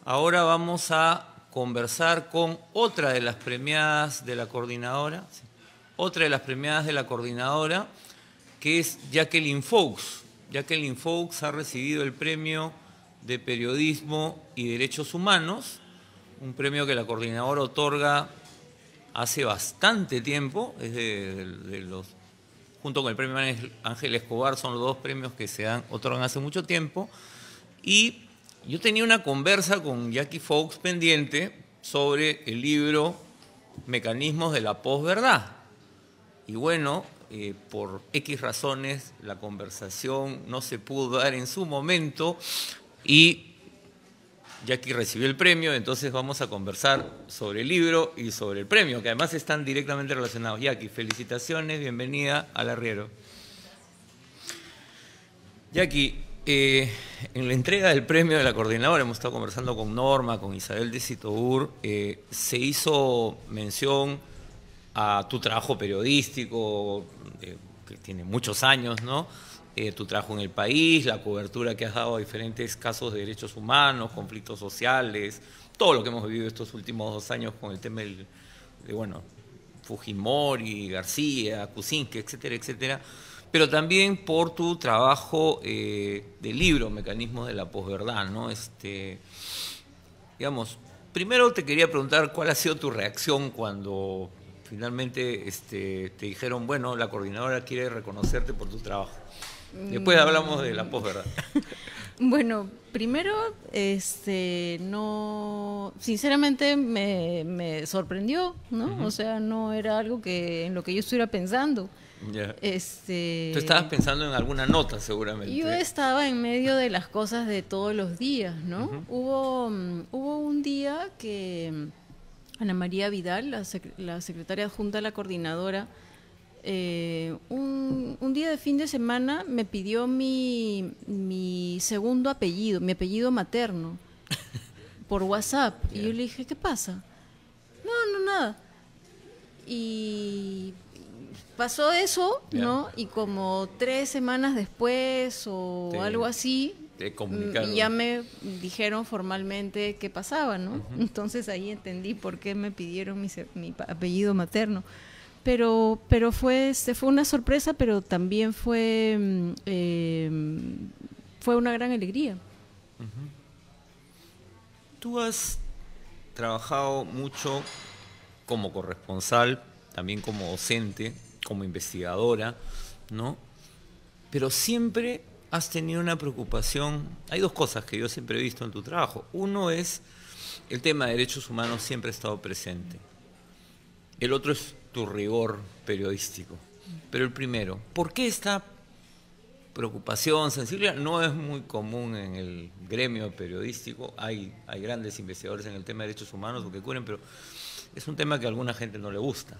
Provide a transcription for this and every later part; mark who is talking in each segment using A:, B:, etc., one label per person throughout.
A: Ahora vamos a conversar con otra de las premiadas de la coordinadora, que es Jacqueline Fox. Jacqueline Fox ha recibido el premio de Periodismo y Derechos Humanos, un premio que la coordinadora otorga hace bastante tiempo, junto con el premio Ángel Escobar, son los dos premios que se otorgan hace mucho tiempo. Y yo tenía una conversa con Jackie Fox pendiente sobre el libro Mecanismos de la Posverdad. Y bueno, por X razones la conversación no se pudo dar en su momento y Jackie recibió el premio, entonces vamos a conversar sobre el libro y sobre el premio, que además están directamente relacionados. Jackie, felicitaciones, bienvenida al Arriero. Jackie, en la entrega del premio de la coordinadora, hemos estado conversando con Norma, con Isabel de Citour, se hizo mención a tu trabajo periodístico, que tiene muchos años, ¿no? Tu trabajo en El País, la cobertura que has dado a diferentes casos de derechos humanos, conflictos sociales, todo lo que hemos vivido estos últimos 2 años con el tema de Fujimori, García, Kuczynski, etcétera, etcétera, pero también por tu trabajo de libro, Mecanismos de la Posverdad, ¿no? Digamos, primero te quería preguntar cuál ha sido tu reacción cuando finalmente te dijeron, bueno, la coordinadora quiere reconocerte por tu trabajo. Después hablamos de la posverdad.
B: Bueno, primero, no, sinceramente me sorprendió, ¿no? O sea, no era algo en lo que yo estuviera pensando.
A: Yeah. Tú estabas pensando en alguna nota, seguramente.
B: Yo estaba en medio de las cosas de todos los días, ¿no? Hubo un día que Ana María Vidal, la secretaria adjunta de la coordinadora, un día de fin de semana me pidió mi segundo apellido, mi apellido materno, por WhatsApp. Yeah. Y yo le dije, ¿qué pasa? No, nada. Y pasó eso, yeah, ¿no? Y como 3 semanas después o algo así, ya me dijeron formalmente qué pasaba, ¿no? Entonces ahí entendí por qué me pidieron mi apellido materno. Pero fue una sorpresa, pero también fue una gran alegría.
A: Tú has trabajado mucho como corresponsal, también como docente, como investigadora, ¿no? Pero siempre has tenido una preocupación. Hay 2 cosas que yo siempre he visto en tu trabajo. Uno es el tema de derechos humanos, siempre ha estado presente. El otro es tu rigor periodístico. Pero el primero, ¿por qué esta preocupación, sensibilidad? No es muy común en el gremio periodístico. Hay grandes investigadores en el tema de derechos humanos o que cubren, pero es un tema que a alguna gente no le gusta.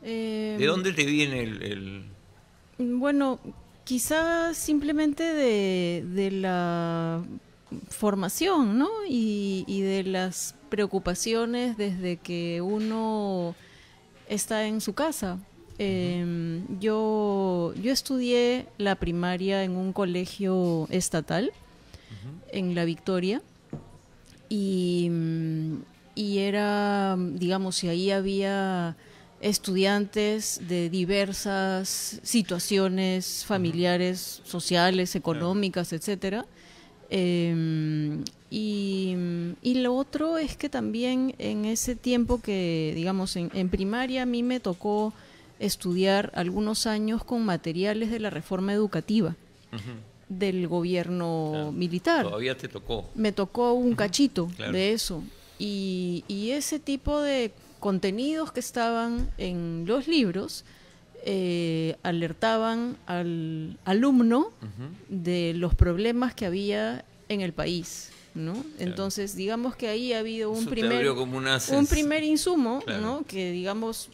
A: ¿De dónde te viene el...?
B: Bueno, quizás simplemente de la formación, ¿no? Y de las preocupaciones desde que uno está en su casa. Yo estudié la primaria en un colegio estatal, en La Victoria, y era, digamos, y ahí había estudiantes de diversas situaciones familiares, sociales, económicas, etcétera. Y lo otro es que también en ese tiempo que, digamos, en primaria a mí me tocó estudiar algunos años con materiales de la reforma educativa del gobierno militar.
A: Todavía te tocó.
B: Me tocó un cachito de eso. Y ese tipo de contenidos que estaban en los libros alertaban al alumno de los problemas que había en el país, ¿no? Entonces, digamos que ahí ha habido un primer insumo, ¿no? Que, digamos,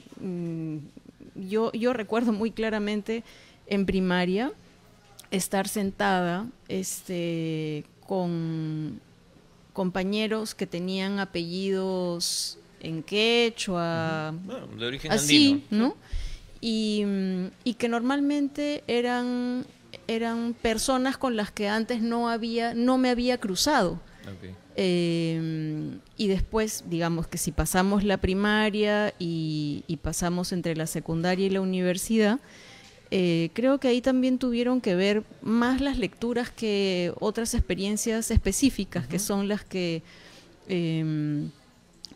B: yo recuerdo muy claramente en primaria estar sentada con compañeros que tenían apellidos en quechua,
A: de origen
B: así,
A: andino,
B: ¿no? Y que normalmente eran personas con las que antes no me había cruzado. Y después, digamos que si pasamos la primaria y pasamos entre la secundaria y la universidad, creo que ahí también tuvieron que ver más las lecturas que otras experiencias específicas, que son las que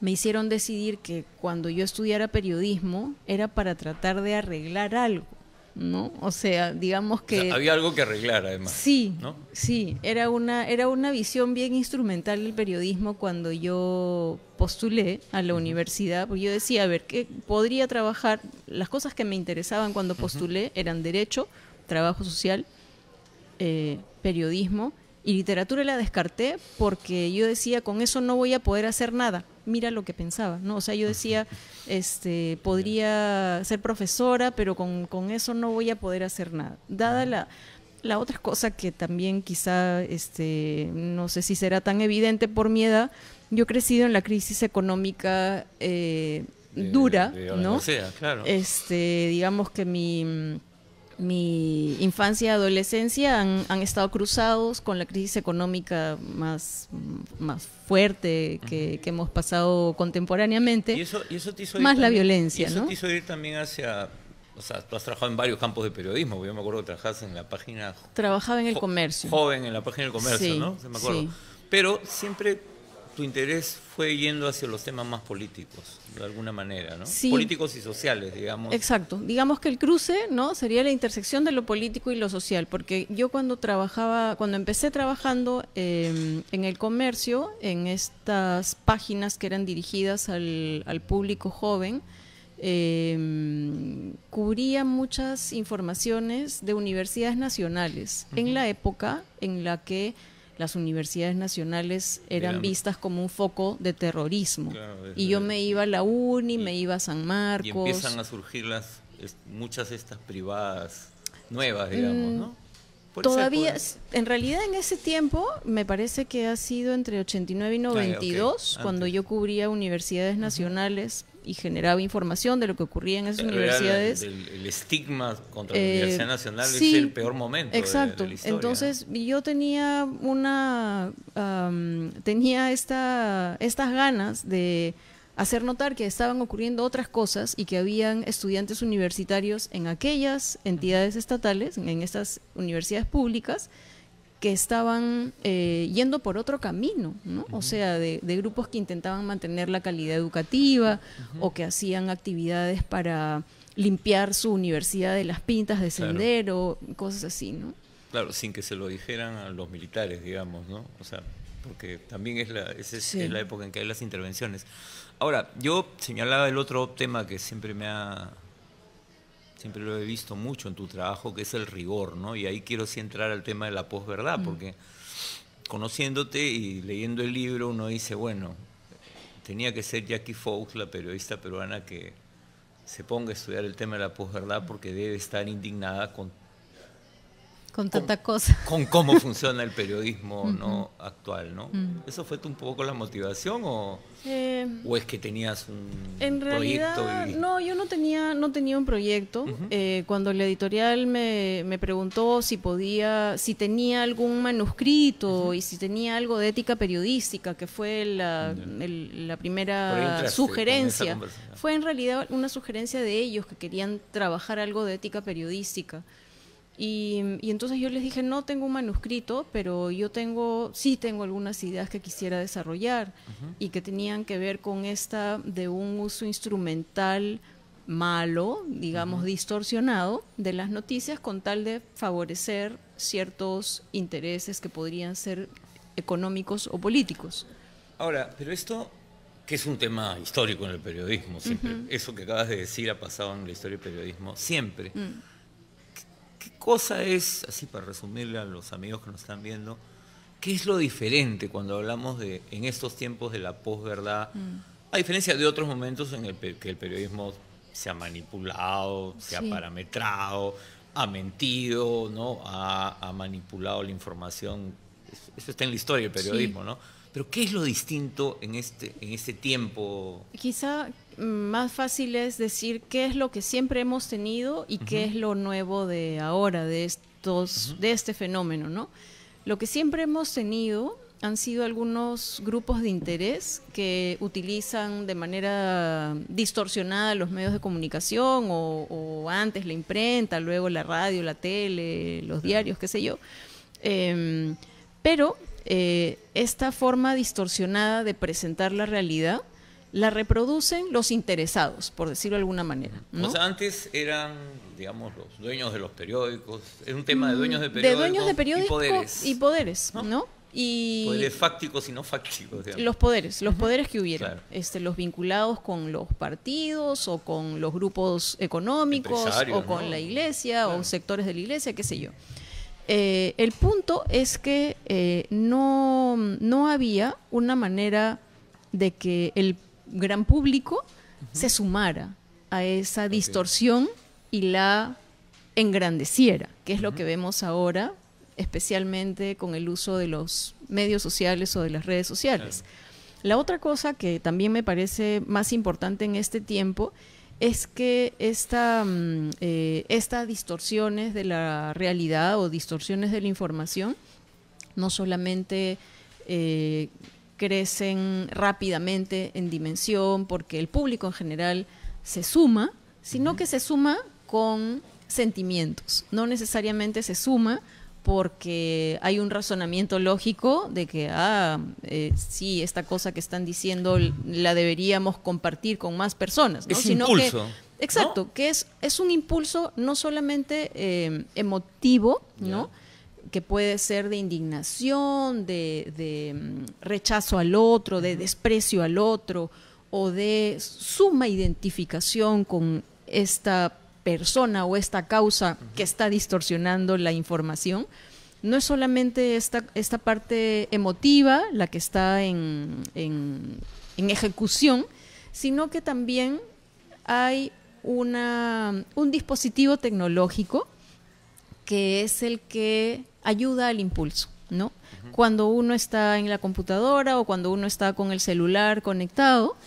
B: me hicieron decidir que cuando yo estudiara periodismo era para tratar de arreglar algo, ¿no? O sea, digamos que...
A: O sea, había algo que arreglar, además.
B: Sí,
A: ¿no?
B: sí, era una visión bien instrumental del periodismo cuando yo postulé a la universidad, porque yo decía, a ver, ¿qué podría trabajar? Las cosas que me interesaban cuando postulé eran derecho, trabajo social, periodismo, y literatura la descarté porque yo decía, con eso no voy a poder hacer nada. Mira lo que pensaba, ¿no? O sea, yo decía, podría ser profesora, pero con eso no voy a poder hacer nada. Dada la otra cosa que también quizá, no sé si será tan evidente por mi edad, yo he crecido en la crisis económica dura, ¿no?
A: Sea, claro.
B: Digamos que mi infancia y adolescencia han estado cruzados con la crisis económica más fuerte que hemos pasado contemporáneamente.
A: Y eso te hizo
B: más
A: ir
B: la
A: también,
B: violencia,
A: y eso
B: ¿no?
A: te hizo ir también hacia... O sea, tú has trabajado en varios campos de periodismo. Yo me acuerdo que trabajabas en la página...
B: Trabajaba en el comercio.
A: Joven, en la página del comercio,
B: sí,
A: ¿no? Se me acuerdo.
B: Sí.
A: Pero siempre tu interés fue yendo hacia los temas más políticos, de alguna manera, ¿no?
B: Sí.
A: Políticos y sociales, digamos.
B: Exacto. Digamos que el cruce, ¿no? Sería la intersección de lo político y lo social, porque yo cuando empecé trabajando en el comercio, en estas páginas que eran dirigidas al público joven, cubría muchas informaciones de universidades nacionales, en la época en la que las universidades nacionales eran vistas como un foco de terrorismo. Claro, y yo me iba a la UNI, me iba a San Marcos.
A: Y empiezan a surgir muchas de estas privadas nuevas, digamos, ¿no?
B: Todavía, en realidad en ese tiempo, me parece que ha sido entre 89 y 92, cuando yo cubría universidades nacionales y generaba información de lo que ocurría en esas universidades.
A: El estigma contra la Universidad Nacional
B: sí,
A: es el peor momento.
B: Exacto.
A: De la historia.
B: Entonces yo tenía estas ganas de hacer notar que estaban ocurriendo otras cosas y que habían estudiantes universitarios en aquellas entidades estatales, en estas universidades públicas, que estaban yendo por otro camino, ¿no? O sea, de grupos que intentaban mantener la calidad educativa o que hacían actividades para limpiar su universidad de las pintas de sendero, cosas así, ¿no?
A: Claro, sin que se lo dijeran a los militares, digamos, ¿no? O sea, porque también es la época en que hay las intervenciones. Ahora, yo señalaba el otro tema que siempre lo he visto mucho en tu trabajo, que es el rigor, ¿no? Y ahí quiero sí entrar al tema de la posverdad, porque conociéndote y leyendo el libro uno dice, bueno, tenía que ser Jackie Fox, la periodista peruana, que se ponga a estudiar el tema de la posverdad porque debe estar indignada con
B: tanta cosa.
A: Con cómo funciona el periodismo ¿no? actual, ¿no? ¿Eso fue un poco la motivación o es que tenías un
B: en
A: proyecto?
B: Realidad, no, yo no tenía un proyecto. Cuando la editorial me preguntó si tenía algún manuscrito y si tenía algo de ética periodística, que fue la primera sugerencia. Fue en realidad una sugerencia de ellos que querían trabajar algo de ética periodística. Y entonces yo les dije, no tengo un manuscrito, pero yo sí tengo algunas ideas que quisiera desarrollar y que tenían que ver con de un uso instrumental malo, digamos, distorsionado de las noticias con tal de favorecer ciertos intereses que podrían ser económicos o políticos.
A: Ahora, pero esto, que es un tema histórico en el periodismo, siempre, eso que acabas de decir ha pasado en la historia del periodismo, siempre. ¿Qué cosa es, así para resumirle a los amigos que nos están viendo, qué es lo diferente cuando hablamos en estos tiempos de la posverdad, a diferencia de otros momentos en que el periodismo se ha manipulado, se ha parametrado, ha mentido, ¿no? Ha manipulado la información? Eso está en la historia del periodismo, ¿no? Pero ¿qué es lo distinto en este tiempo?
B: Quizá más fácil es decir qué es lo que siempre hemos tenido y qué es lo nuevo de ahora, de este fenómeno, ¿no? Lo que siempre hemos tenido han sido algunos grupos de interés que utilizan de manera distorsionada los medios de comunicación o antes la imprenta, luego la radio, la tele, los diarios, qué sé yo. Pero esta forma distorsionada de presentar la realidad la reproducen los interesados, por decirlo de alguna manera, ¿no?
A: O sea, antes eran, digamos, los dueños de los periódicos, era un tema de dueños de periódicos,
B: y poderes, ¿no?
A: Y poderes fácticos y no fácticos, digamos.
B: Los poderes que hubieran, claro. Los vinculados con los partidos o con los grupos económicos o con la iglesia, claro, o sectores de la iglesia, qué sé yo. El punto es que no había una manera de que el gran público se sumara a esa distorsión y la engrandeciera, que es lo que vemos ahora, especialmente con el uso de los medios sociales o de las redes sociales. Claro. La otra cosa que también me parece más importante en este tiempo es que estas distorsiones de la realidad o distorsiones de la información no solamente crecen rápidamente en dimensión porque el público en general se suma, sino que se suma con sentimientos. No necesariamente se suma porque hay un razonamiento lógico de que, sí, esta cosa que están diciendo la deberíamos compartir con más personas, ¿no?
A: Es sino impulso,
B: exacto, ¿no? Que es un impulso no solamente emotivo, ¿no? Que puede ser de indignación, de rechazo al otro, de desprecio al otro, o de suma identificación con esta persona o esta causa que está distorsionando la información. No es solamente esta parte emotiva la que está en ejecución, sino que también hay un dispositivo tecnológico que es el que ayuda al impulso, ¿no? Uh-huh. Cuando uno está en la computadora o cuando uno está con el celular conectado,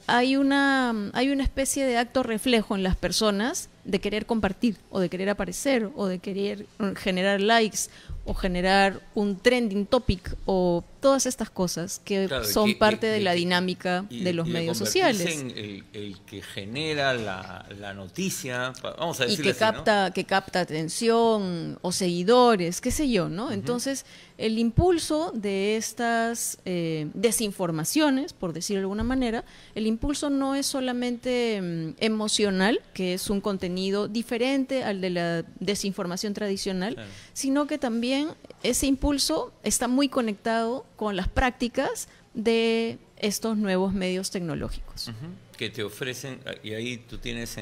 B: hay una especie de acto reflejo en las personas de querer compartir o de querer aparecer o de querer generar likes o generar un trending topic o todas estas cosas que son parte de la dinámica de los medios sociales.
A: El que genera la noticia, vamos a decirle
B: y que capta atención o seguidores, qué sé yo, ¿no? Uh-huh. Entonces, el impulso de estas desinformaciones, por decirlo de alguna manera, el impulso no es solamente emocional, que es un contenido diferente al de la desinformación tradicional, claro, sino que también ese impulso está muy conectado con las prácticas de estos nuevos medios tecnológicos.
A: Uh-huh. Que te ofrecen, y ahí tú tienes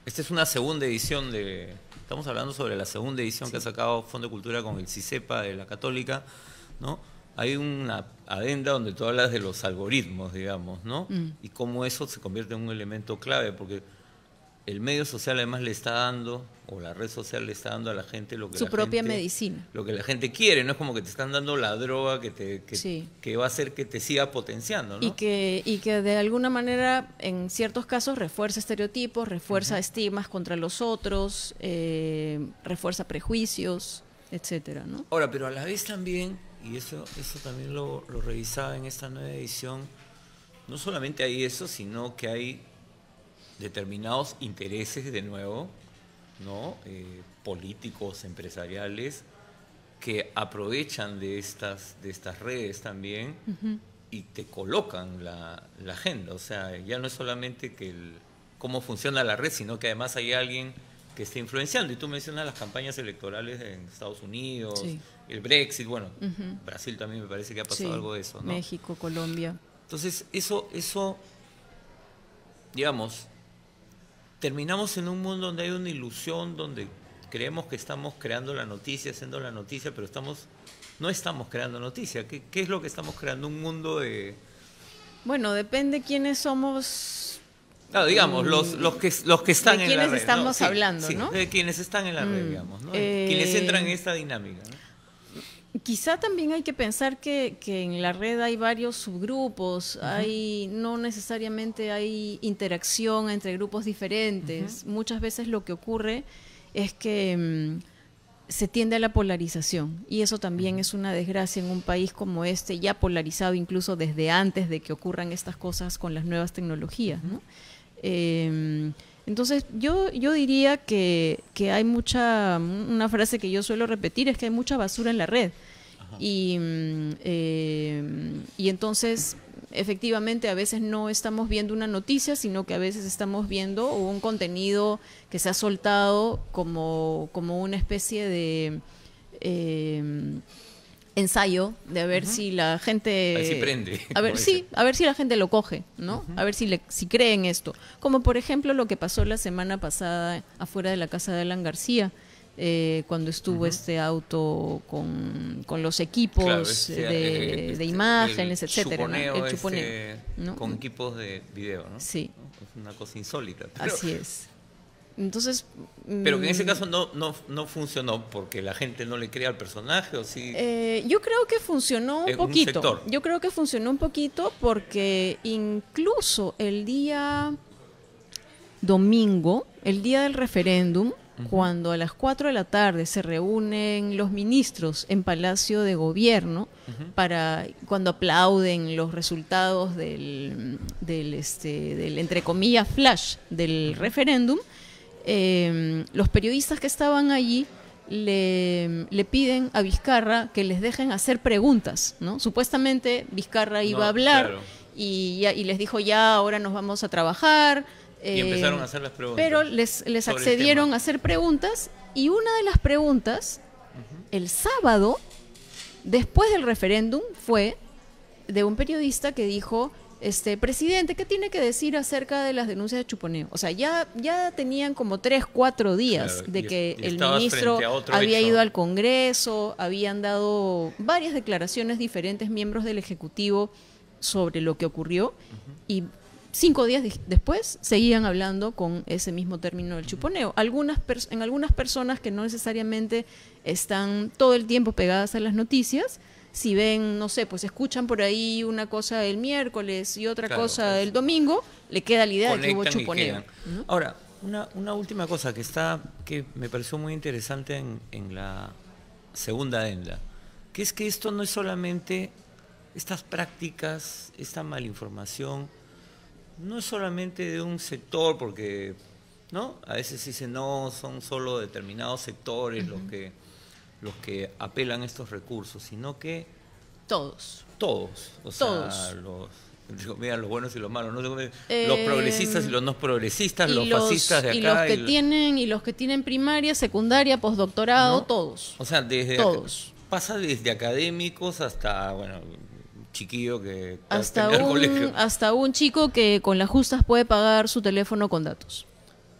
A: esta es una segunda edición estamos hablando sobre la segunda edición, sí, que ha sacado Fondo de Cultura con el CICEPA de la Católica, ¿no? Hay una adenda donde tú hablas de los algoritmos, digamos, ¿no? Y cómo eso se convierte en un elemento clave, porque el medio social además le está dando, o la red social le está dando a la gente lo que
B: su propia medicina.
A: Lo que la gente quiere, no es como que te están dando la droga
B: sí,
A: que va a hacer que te siga potenciando, ¿no?
B: Y que de alguna manera, en ciertos casos, refuerza estereotipos, refuerza, uh-huh, estigmas contra los otros, refuerza prejuicios, etcétera, ¿no?
A: Ahora, pero a la vez también, y eso también lo revisaba en esta nueva edición, no solamente hay eso, sino que hay determinados intereses, de nuevo, ¿no? Políticos, empresariales, que aprovechan de estas redes también, uh-huh, y te colocan la agenda. O sea, ya no es solamente cómo funciona la red, sino que además hay alguien que está influenciando. Y tú mencionas las campañas electorales en Estados Unidos, sí, el Brexit, bueno, uh-huh, Brasil también me parece que ha pasado, sí, algo de eso, ¿no?
B: México, Colombia.
A: Entonces, eso digamos, terminamos en un mundo donde hay una ilusión, donde creemos que estamos creando la noticia, haciendo la noticia, pero no estamos creando noticia. ¿Qué es lo que estamos creando? Un mundo de...
B: Bueno, depende quiénes somos.
A: Claro, digamos, los que están en la red.
B: De quienes estamos hablando,
A: sí,
B: ¿no?
A: De quienes están en la red, digamos, ¿no? Quienes entran en esta dinámica, ¿no?
B: Quizá también hay que pensar que en la red hay varios subgrupos, uh-huh, no necesariamente hay interacción entre grupos diferentes. Uh-huh. Muchas veces lo que ocurre es que se tiende a la polarización, y eso también es una desgracia en un país como este, ya polarizado incluso desde antes de que ocurran estas cosas con las nuevas tecnologías, ¿no? Entonces yo diría que hay una frase que yo suelo repetir es que hay mucha basura en la red. Y entonces efectivamente a veces no estamos viendo una noticia, sino que a veces estamos viendo un contenido que se ha soltado como una especie de ensayo de a ver si la gente...
A: A ver si prende.
B: A ver si la gente lo coge, ¿no? A ver si cree en esto. Como por ejemplo lo que pasó la semana pasada afuera de la casa de Alan García, cuando estuvo este auto con los equipos de imágenes, etcétera, ¿no? El chuponeo, ¿no?
A: Con equipos de video, ¿no?
B: Sí.
A: Es una cosa insólita.
B: Así es. Entonces,
A: pero que en ese caso no funcionó porque la gente no le crea al personaje, ¿o sí?
B: Yo creo que funcionó un poquito. Yo creo que funcionó un poquito porque incluso el día domingo, el día del referéndum, cuando a las 4 de la tarde se reúnen los ministros en Palacio de Gobierno cuando aplauden los resultados del entre comillas flash del referéndum, los periodistas que estaban allí le piden a Vizcarra que les dejen hacer preguntas, ¿no? Supuestamente Vizcarra iba a hablar, claro. y les dijo ya, ahora nos vamos a trabajar.
A: Y empezaron a hacer las preguntas.
B: Pero les accedieron a hacer preguntas, y una de las preguntas, el sábado, después del referéndum, fue de un periodista que dijo, presidente, ¿qué tiene que decir acerca de las denuncias de chuponeo? O sea, ya tenían como 3-4 días, claro, de que el ministro había ido al Congreso, habían dado varias declaraciones diferentes miembros del Ejecutivo sobre lo que ocurrió, y 5 días después seguían hablando con ese mismo término del chuponeo. En algunas personas que no necesariamente están todo el tiempo pegadas a las noticias, si ven, no sé, pues escuchan por ahí una cosa el miércoles y otra cosa el domingo, le queda la idea de que hubo chuponeo, ¿no?
A: Ahora, una última cosa que me pareció muy interesante en la segunda adenda, que es que esto no es solamente estas prácticas, esta malinformación, no es solamente de un sector, porque ¿no? A veces dicen no, son solo determinados sectores los que apelan a estos recursos, sino que
B: todos,
A: o sea, los buenos y los malos, ¿no? Los progresistas y los no progresistas, los fascistas de acá
B: y los que tienen primaria, secundaria, postdoctorado, ¿no? Todos.
A: O sea, pasa desde académicos hasta, bueno, chiquillo que
B: hasta un chico que con las justas puede pagar su teléfono con datos.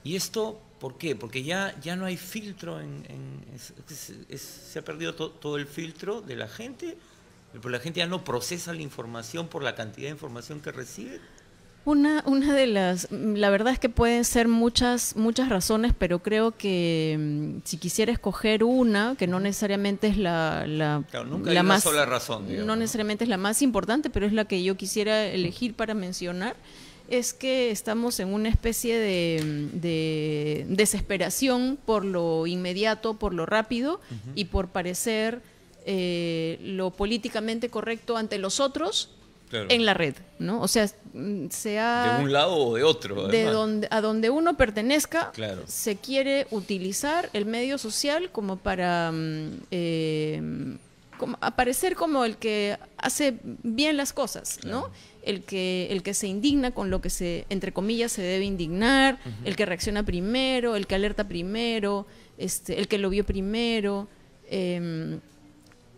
A: ¿Y esto por qué? Porque ya no hay filtro, se ha perdido todo el filtro de la gente, pero la gente ya no procesa la información por la cantidad de información que recibe.
B: Una de la verdad es que pueden ser muchas razones, pero creo que si quisiera escoger una, que no necesariamente es
A: claro, nunca hay una sola razón, digamos,
B: no necesariamente es la más importante, pero es la que yo quisiera elegir para mencionar, es que estamos en una especie de desesperación por lo inmediato, por lo rápido y por parecer lo políticamente correcto ante los otros. Claro. En la red, ¿no? O sea,
A: de un lado o de otro,
B: a donde uno pertenezca,
A: claro,
B: se quiere utilizar el medio social como para como aparecer como el que hace bien las cosas, ¿no? Claro. El que se indigna con lo que entre comillas se debe indignar, el que reacciona primero, el que alerta primero, el que lo vio primero.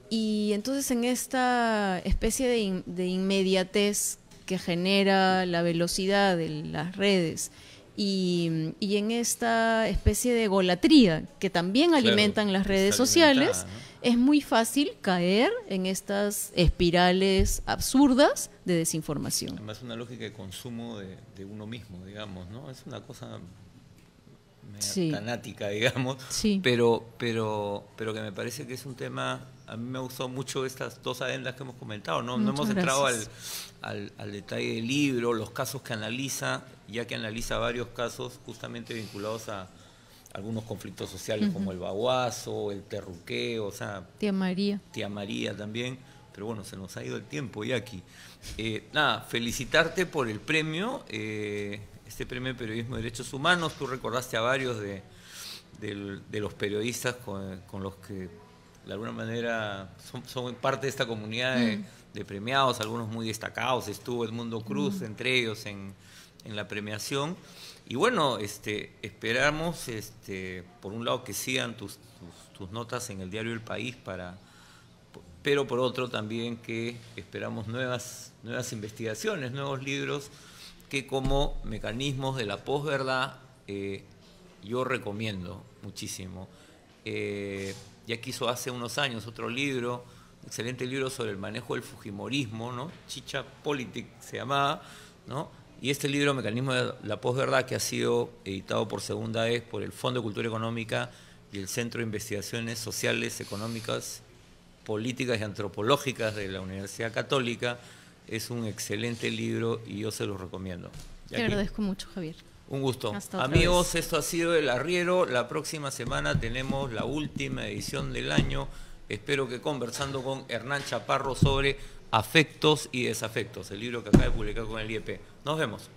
B: Y entonces en esta especie de inmediatez que genera la velocidad de las redes y en esta especie de egolatría que también alimentan las redes sociales, ¿no? Es muy fácil caer en estas espirales absurdas de desinformación.
A: Además, una lógica de consumo de uno mismo, digamos, ¿no? Es una cosa tanática, digamos, pero que me parece que es un tema. A mí me gustó mucho estas dos adendas que hemos comentado, no hemos entrado al detalle del libro, los casos que analiza, ya que analiza varios casos justamente vinculados a algunos conflictos sociales como el baguazo, el terruqueo, o sea...
B: Tía María.
A: Tía María también, pero bueno, se nos ha ido el tiempo, Jackie. Nada, felicitarte por el premio, este premio de Periodismo de Derechos Humanos. Tú recordaste a varios de los periodistas con los que de alguna manera son parte de esta comunidad de premiados, algunos muy destacados. Estuvo Edmundo Cruz entre ellos en la premiación. Y bueno, esperamos, por un lado, que sigan tus notas en el diario El País, pero por otro también que esperamos nuevas investigaciones, nuevos libros que como mecanismos de la posverdad yo recomiendo muchísimo. Ya quiso hace unos años otro libro, excelente libro sobre el manejo del fujimorismo, ¿no? Chicha Politic se llamaba, ¿no? Y este libro, Mecanismo de la Posverdad, que ha sido editado por segunda vez por el Fondo de Cultura Económica y el Centro de Investigaciones Sociales, Económicas, Políticas y Antropológicas de la Universidad Católica, es un excelente libro y yo se lo recomiendo.
B: Te agradezco mucho, Javier.
A: Un gusto. Amigos, esto ha sido El Arriero. La próxima semana tenemos la última edición del año. Espero que conversando con Hernán Chaparro sobre afectos y desafectos, el libro que acaba de publicar con el IEP. Nos vemos.